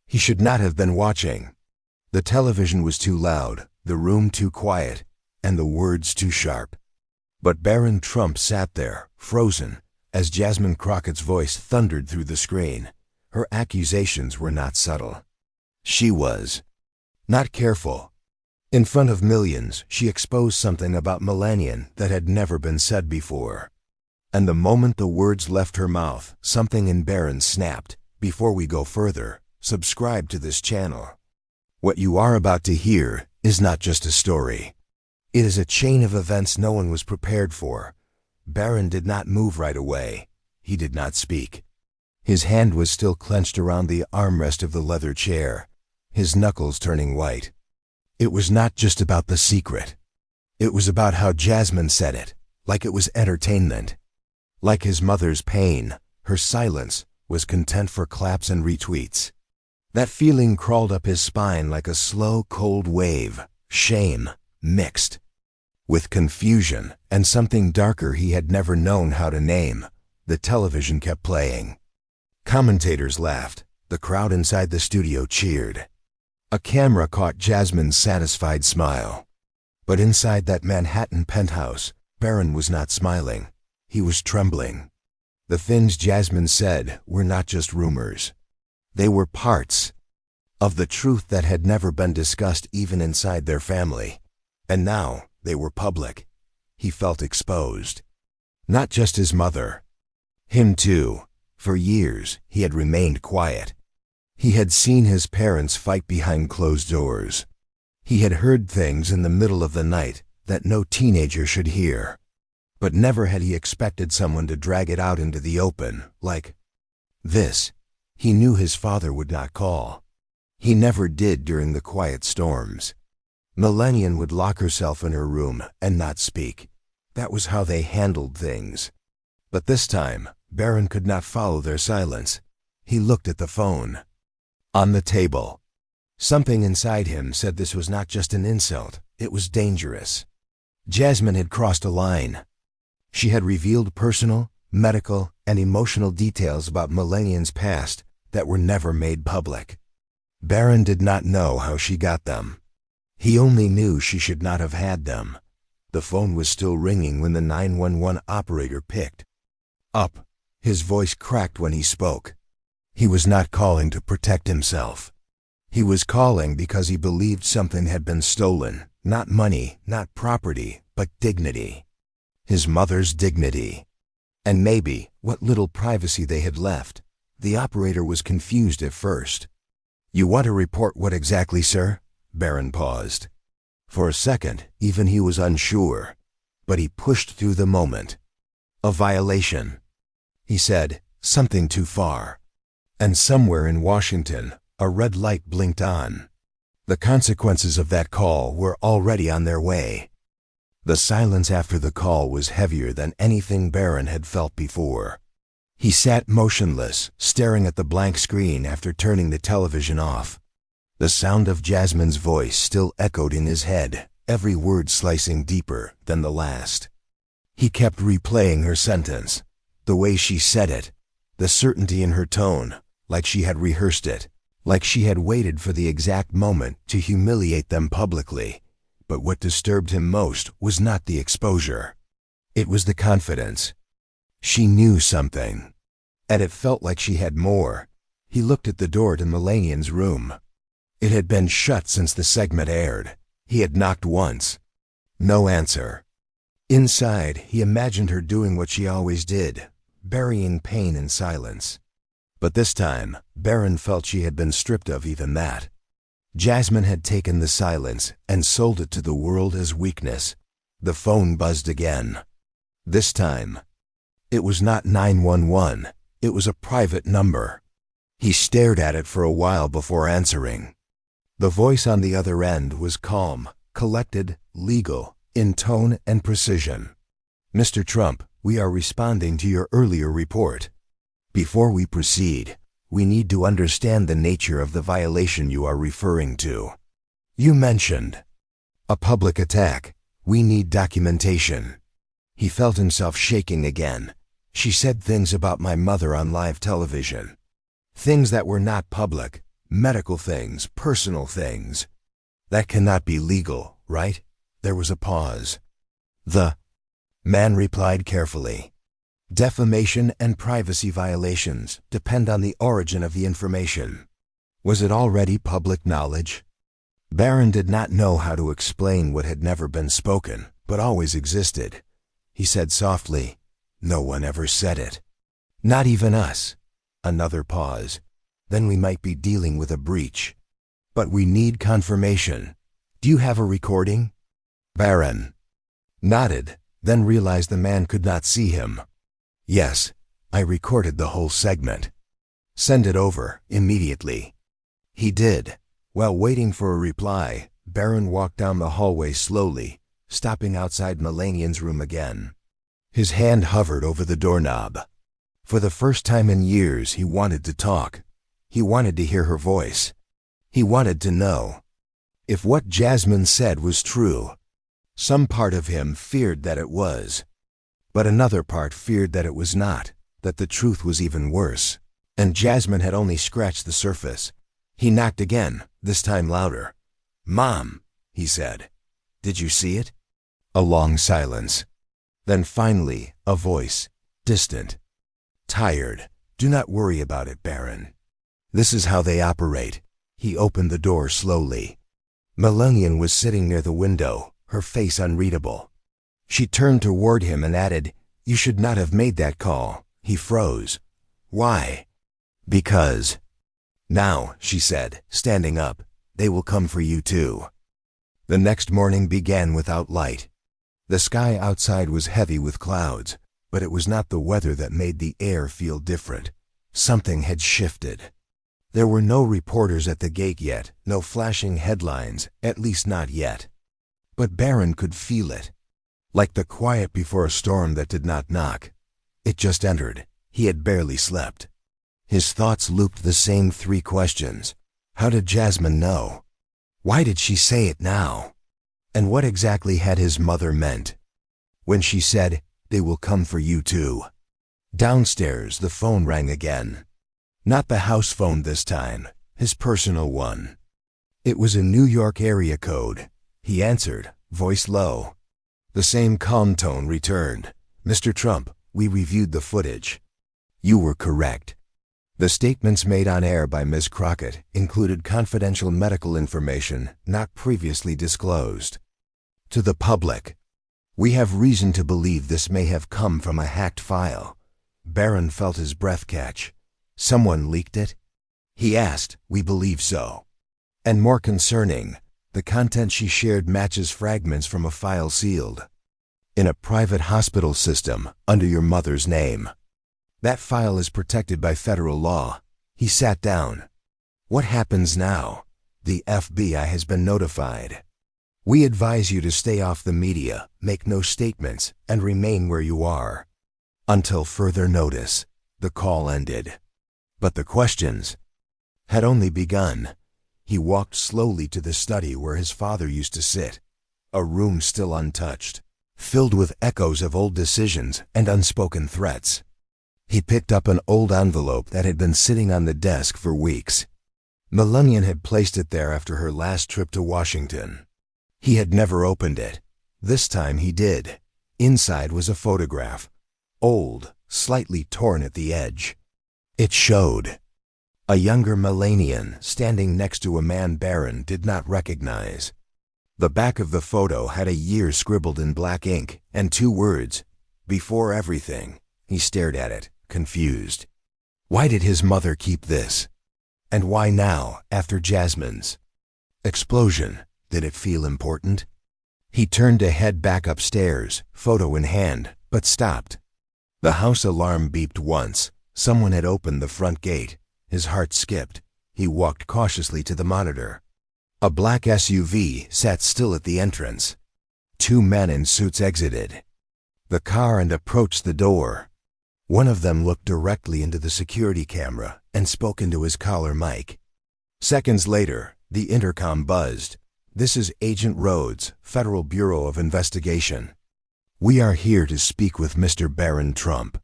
He should not have been watching. The television was too loud, the room too quiet, and the words too sharp. But Barron Trump sat there, frozen, as Jasmine Crockett's voice thundered through the screen. Her accusations were not subtle. She was not careful. In front of millions, she exposed something about Melania that had never been said before. And the moment the words left her mouth, something in Barron snapped. Before we go further, subscribe to this channel. What you are about to hear is not just a story. It is a chain of events no one was prepared for. Barron did not move right away. He did not speak. His hand was still clenched around the armrest of the leather chair, his knuckles turning white. It was not just about the secret. It was about how Jasmine said it, like it was entertainment. Like his mother's pain, her silence was content for claps and retweets. That feeling crawled up his spine like a slow, cold wave, shame mixed with confusion and something darker he had never known how to name. The television kept playing. Commentators laughed. The crowd inside the studio cheered. A camera caught Jasmine's satisfied smile. But inside that Manhattan penthouse, Barron was not smiling. He was trembling. The things Jasmine said were not just rumors. They were parts of the truth that had never been discussed even inside their family. And now they were public. He felt exposed. Not just his mother. Him too. For years, he had remained quiet. He had seen his parents fight behind closed doors. He had heard things in the middle of the night that no teenager should hear. But never had he expected someone to drag it out into the open, like this. He knew his father would not call. He never did during the quiet storms. Melania would lock herself in her room and not speak. That was how they handled things. But this time, Barron could not follow their silence. He looked at the phone. On the table. Something inside him said this was not just an insult, it was dangerous. Jasmine had crossed a line. She had revealed personal, medical, and emotional details about Melania's past that were never made public. Barron did not know how she got them. He only knew she should not have had them. The phone was still ringing when the 911 operator picked up. His voice cracked when he spoke. He was not calling to protect himself. He was calling because he believed something had been stolen. Not money, not property, but dignity. His mother's dignity. And maybe what little privacy they had left. The operator was confused at first. "You want to report what exactly, sir?" Barron paused. For a second, even he was unsure. But he pushed through the moment. "A violation," he said, "something too far." And somewhere in Washington, a red light blinked on. The consequences of that call were already on their way. The silence after the call was heavier than anything Barron had felt before. He sat motionless, staring at the blank screen after turning the television off. The sound of Jasmine's voice still echoed in his head, every word slicing deeper than the last. He kept replaying her sentence, the way she said it, the certainty in her tone, like she had rehearsed it, like she had waited for the exact moment to humiliate them publicly. But what disturbed him most was not the exposure. It was the confidence. She knew something. And it felt like she had more. He looked at the door to Melania's room. It had been shut since the segment aired. He had knocked once. No answer. Inside, he imagined her doing what she always did, burying pain in silence. But this time, Barron felt she had been stripped of even that. Jasmine had taken the silence and sold it to the world as weakness. The phone buzzed again. This time, it was not 911. It was a private number. He stared at it for a while before answering. The voice on the other end was calm, collected, legal, in tone and precision. "Mr. Trump, we are responding to your earlier report. Before we proceed, we need to understand the nature of the violation you are referring to. You mentioned a public attack. We need documentation." He felt himself shaking again. "She said things about my mother on live television. Things that were not public, Medical things, personal things. That cannot be legal, right? There was a pause. The man replied carefully. Defamation and privacy violations depend on the origin of the information. Was it already public knowledge? Barron did not know how to explain what had never been spoken, but always existed. He said softly, "No one ever said it. Not even us." Another pause. "Then we might be dealing with a breach. But we need confirmation. Do you have a recording?" Barron nodded, then realized the man could not see him. "Yes, I recorded the whole segment." "Send it over, immediately." He did. While waiting for a reply, Barron walked down the hallway slowly, stopping outside Melania's room again. His hand hovered over the doorknob. For the first time in years, he wanted to talk. He wanted to hear her voice. He wanted to know if what Jasmine said was true. Some part of him feared that it was, but another part feared that it was not, that the truth was even worse. And Jasmine had only scratched the surface. He knocked again, this time louder. "Mom," he said. "Did you see it?" A long silence. Then finally, a voice, distant. "Tired. Do not worry about it, Barron. This is how they operate." He opened the door slowly. Melania was sitting near the window, her face unreadable. She turned toward him and added, "You should not have made that call." He froze. "Why?" "Because." "Now," she said, standing up, "they will come for you too." The next morning began without light. The sky outside was heavy with clouds, but it was not the weather that made the air feel different. Something had shifted. There were no reporters at the gate yet, no flashing headlines, at least not yet. But Barron could feel it. Like the quiet before a storm that did not knock. It just entered. He had barely slept. His thoughts looped the same three questions. How did Jasmine know? Why did she say it now? And what exactly had his mother meant when she said, "They will come for you too"? Downstairs, the phone rang again. Not the house phone this time, his personal one. It was a New York area code. He answered, voice low. The same calm tone returned. "Mr. Trump, we reviewed the footage. You were correct. The statements made on air by Ms. Crockett included confidential medical information not previously disclosed to the public. We have reason to believe this may have come from a hacked file." Barron felt his breath catch. "Someone leaked it?" He asked. "We believe so. And more concerning, the content she shared matches fragments from a file sealed in a private hospital system under your mother's name. That file is protected by federal law." He sat down. "What happens now?" "The FBI has been notified. We advise you to stay off the media, make no statements, and remain where you are until further notice." The call ended. But the questions had only begun. He walked slowly to the study where his father used to sit, a room still untouched, filled with echoes of old decisions and unspoken threats. He picked up an old envelope that had been sitting on the desk for weeks. Melania had placed it there after her last trip to Washington. He had never opened it. This time he did. Inside was a photograph, old, slightly torn at the edge. It showed a younger Melania standing next to a man Barron did not recognize. The back of the photo had a year scribbled in black ink and two words, "Before everything." He stared at it, confused. Why did his mother keep this? And why now, after Jasmine's explosion? Did it feel important? He turned to head back upstairs, photo in hand, but stopped. The house alarm beeped once. Someone had opened the front gate. His heart skipped. He walked cautiously to the monitor. A black SUV sat still at the entrance. Two men in suits exited the car and approached the door. One of them looked directly into the security camera and spoke into his collar mic. Seconds later, the intercom buzzed. "This is Agent Rhodes, Federal Bureau of Investigation. We are here to speak with Mr. Barron Trump."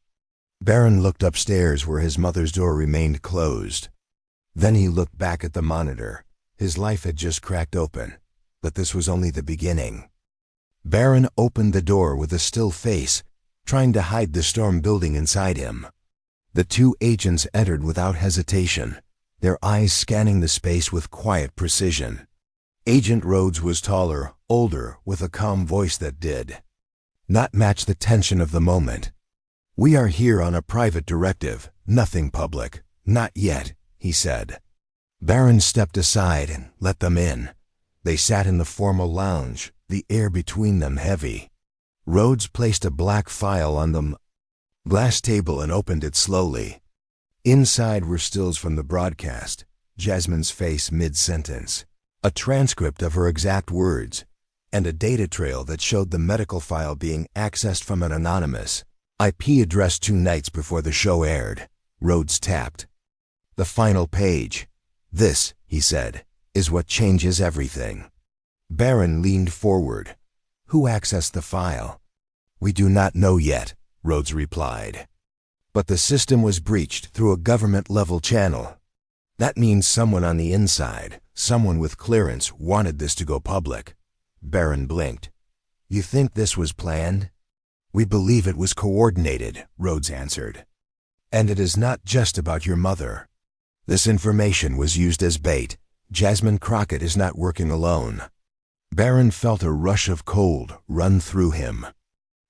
Barron looked upstairs where his mother's door remained closed. Then he looked back at the monitor. His life had just cracked open, but this was only the beginning. Barron opened the door with a still face, trying to hide the storm building inside him. The two agents entered without hesitation, their eyes scanning the space with quiet precision. Agent Rhodes was taller, older, with a calm voice that did not match the tension of the moment. "We are here on a private directive, nothing public. Not yet," he said. Barron stepped aside and let them in. They sat in the formal lounge, the air between them heavy. Rhodes placed a black file on the glass table and opened it slowly. Inside were stills from the broadcast, Jasmine's face mid-sentence, a transcript of her exact words, and a data trail that showed the medical file being accessed from an anonymous IP address 2 nights before the show aired. Rhodes tapped the final page. "This," he said, "is what changes everything." Barron leaned forward. "Who accessed the file?" "We do not know yet," Rhodes replied. "But the system was breached through a government-level channel. That means someone on the inside, someone with clearance, wanted this to go public." Barron blinked. "You think this was planned?" "We believe it was coordinated," Rhodes answered. "And it is not just about your mother. This information was used as bait. Jasmine Crockett is not working alone." Barron felt a rush of cold run through him.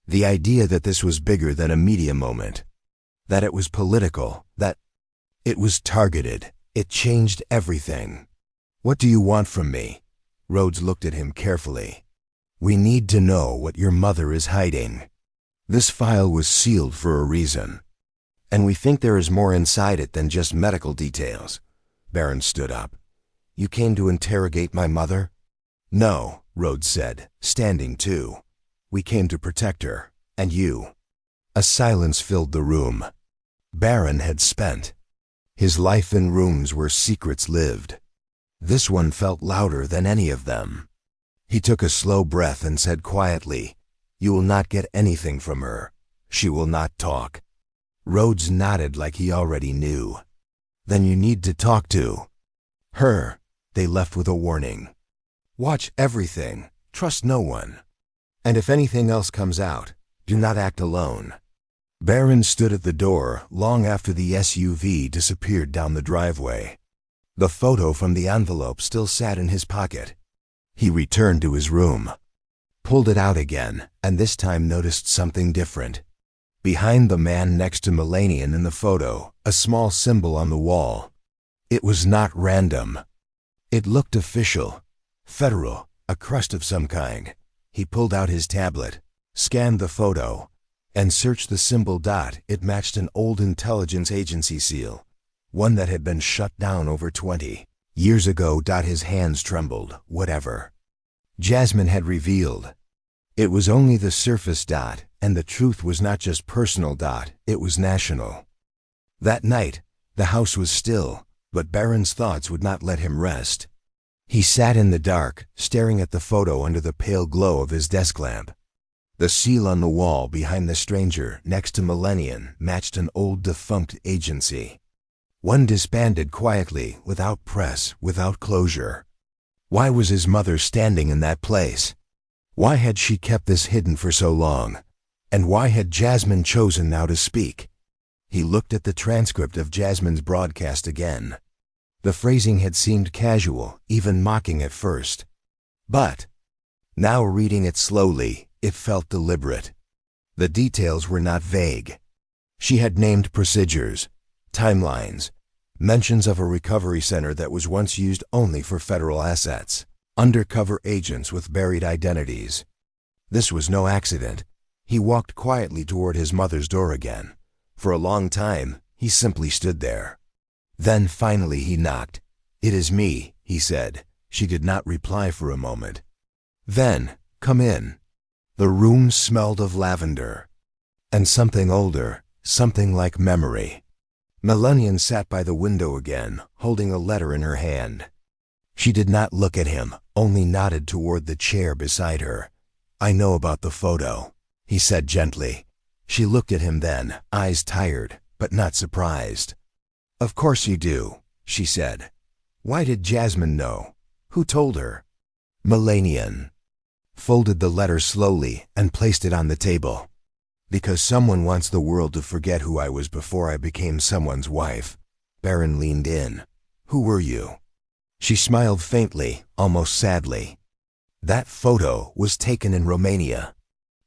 The idea that this was bigger than a media moment, that it was political, that it was targeted, it changed everything. "What do you want from me?" Rhodes looked at him carefully. "We need to know what your mother is hiding. This file was sealed for a reason, and we think there is more inside it than just medical details." Barron stood up. "You came to interrogate my mother?" "No," Rhodes said, standing too. "We came to protect her, and you." A silence filled the room. Barron had spent his life in rooms where secrets lived. This one felt louder than any of them. He took a slow breath and said quietly, "You will not get anything from her. She will not talk." Rhodes nodded like he already knew. "Then you need to talk to her." They left with a warning. "Watch everything. Trust no one. And if anything else comes out, do not act alone." Barron stood at the door long after the SUV disappeared down the driveway. The photo from the envelope still sat in his pocket. He returned to his room, pulled it out again, and this time noticed something different. Behind the man next to Melania in the photo, a small symbol on the wall. It was not random. It looked official, federal, a crest of some kind. He pulled out his tablet, scanned the photo, and searched the symbol. It matched an old intelligence agency seal, one that had been shut down over 20 years ago. His hands trembled. Whatever Jasmine had revealed, it was only the surface. And the truth was not just personal. It was national. That night, the house was still, but Barron's thoughts would not let him rest. He sat in the dark, staring at the photo under the pale glow of his desk lamp. The seal on the wall behind the stranger next to Melania matched an old defunct agency. One disbanded quietly, without press, without closure. Why was his mother standing in that place? Why had she kept this hidden for so long? And why had Jasmine chosen now to speak? He looked at the transcript of Jasmine's broadcast again. The phrasing had seemed casual, even mocking at first. But now, reading it slowly, it felt deliberate. The details were not vague. She had named procedures, timelines, mentions of a recovery center that was once used only for federal assets, undercover agents with buried identities. This was no accident. He walked quietly toward his mother's door again. For a long time, he simply stood there. Then finally he knocked. "It is me," he said. She did not reply for a moment. Then, "Come in." The room smelled of lavender, and something older, something like memory. Melania sat by the window again, holding a letter in her hand. She did not look at him, only nodded toward the chair beside her. "I know about the photo," he said gently. She looked at him then, eyes tired, but not surprised. "Of course you do. she said. Why did Jasmine know? Who told her? Melania folded the letter slowly and placed it on the table. Because someone wants the world to forget who I was before I became someone's wife. Barron leaned in. Who were you? She smiled faintly, almost sadly. That photo was taken in Romania.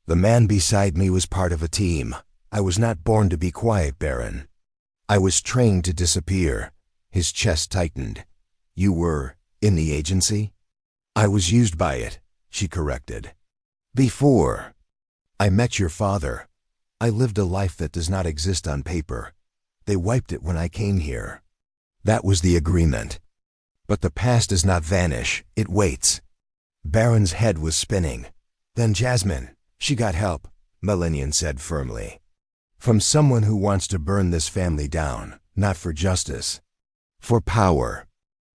The man beside me was part of a team. I was not born to be quiet, Barron. I was trained to disappear. His chest tightened. You were in the agency? I was used by it, she corrected. Before I met your father, I lived a life that does not exist on paper. They wiped it when I came here. That was the agreement. But the past does not vanish, it waits. Barron's head was spinning. Then Jasmine, she got help, Melania said firmly. From someone who wants to burn this family down, not for justice. For power.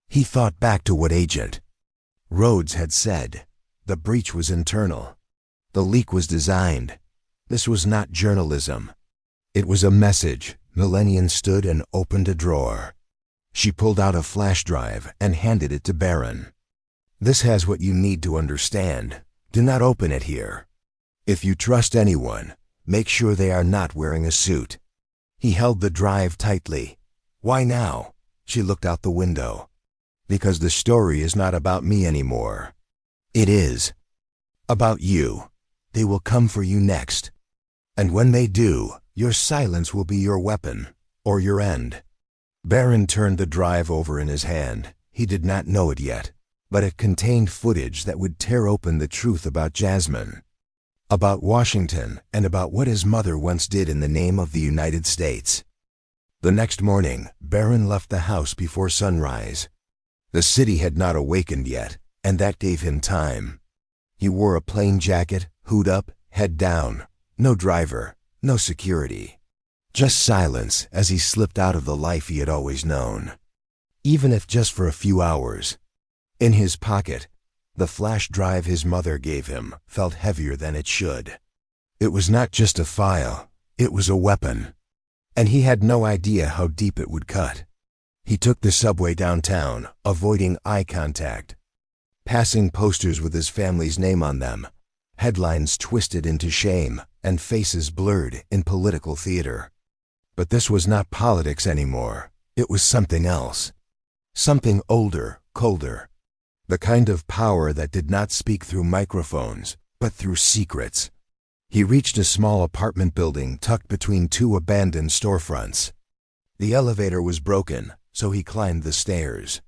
He thought back to what Agent Rhodes had said. The breach was internal. The leak was designed. This was not journalism. It was a message. Melania stood and opened a drawer. She pulled out a flash drive and handed it to Barron. This has what you need to understand. Do not open it here. If you trust anyone, make sure they are not wearing a suit. He held the drive tightly. Why now? She looked out the window. Because the story is not about me anymore. It is about you. They will come for you next. And when they do, your silence will be your weapon, or your end. Barron turned the drive over in his hand. He did not know it yet, but it contained footage that would tear open the truth about Jasmine, about Washington, and about what his mother once did in the name of the United States. The next morning, Barron left the house before sunrise. The city had not awakened yet, and that gave him time. He wore a plain jacket, hood up, head down. No driver, no security. Just silence as he slipped out of the life he had always known. Even if just for a few hours. In his pocket, the flash drive his mother gave him felt heavier than it should. It was not just a file, it was a weapon. And he had no idea how deep it would cut. He took the subway downtown, avoiding eye contact. Passing posters with his family's name on them, headlines twisted into shame, and faces blurred in political theater. But this was not politics anymore. It was something else. Something older, colder. The kind of power that did not speak through microphones, but through secrets. He reached a small apartment building tucked between two abandoned storefronts. The elevator was broken, so he climbed the stairs.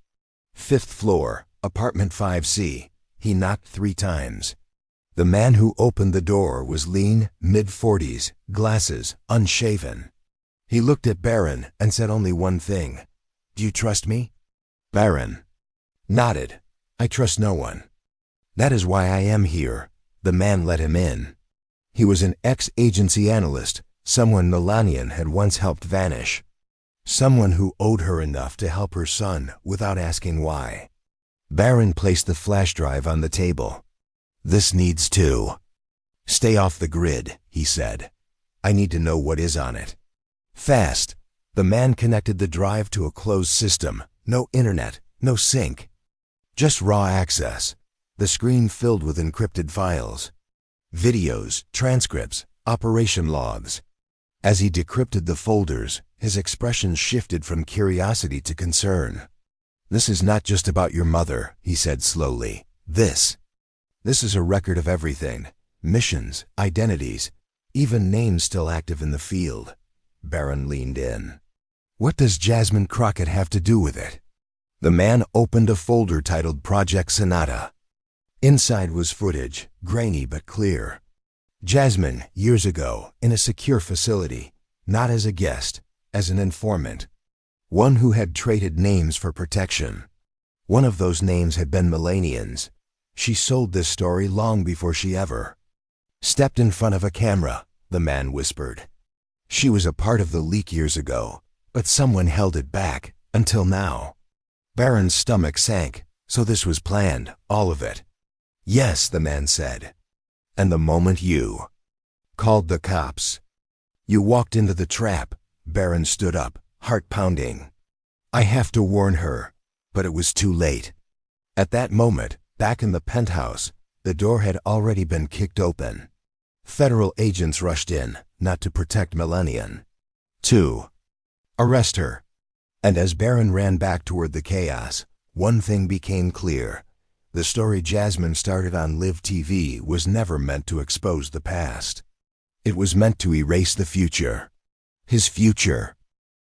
5th floor, apartment 5C. He knocked 3 times. The man who opened the door was lean, mid-40s, glasses, unshaven. He looked at Barron and said only one thing. Do you trust me? Barron nodded. I trust no one. That is why I am here. The man let him in. He was an ex-agency analyst, someone Melania had once helped vanish. Someone who owed her enough to help her son without asking why. Barron placed the flash drive on the table. This needs to stay off the grid, he said. I need to know what is on it. Fast. The man connected the drive to a closed system. No internet, no sync. Just raw access. The screen filled with encrypted files. Videos, transcripts, operation logs. As he decrypted the folders, his expression shifted from curiosity to concern. This is not just about your mother, he said slowly. This is a record of everything. Missions, identities, even names still active in the field. Barron leaned in. What does Jasmine Crockett have to do with it? The man opened a folder titled Project Sonata. Inside was footage, grainy but clear. Jasmine, years ago, in a secure facility, not as a guest, as an informant. One who had traded names for protection. One of those names had been Melania's. She sold this story long before she ever stepped in front of a camera, the man whispered. She was a part of the leak years ago, but someone held it back, until now. Barron's stomach sank. So this was planned, all of it. Yes, the man said. And the moment you called the cops, you walked into the trap. Barron stood up, heart pounding. I have to warn her. But it was too late. At that moment, back in the penthouse, the door had already been kicked open. Federal agents rushed in, not to protect Melania. To arrest her. And as Barron ran back toward the chaos, one thing became clear. The story Jasmine started on Live TV was never meant to expose the past. It was meant to erase the future. His future.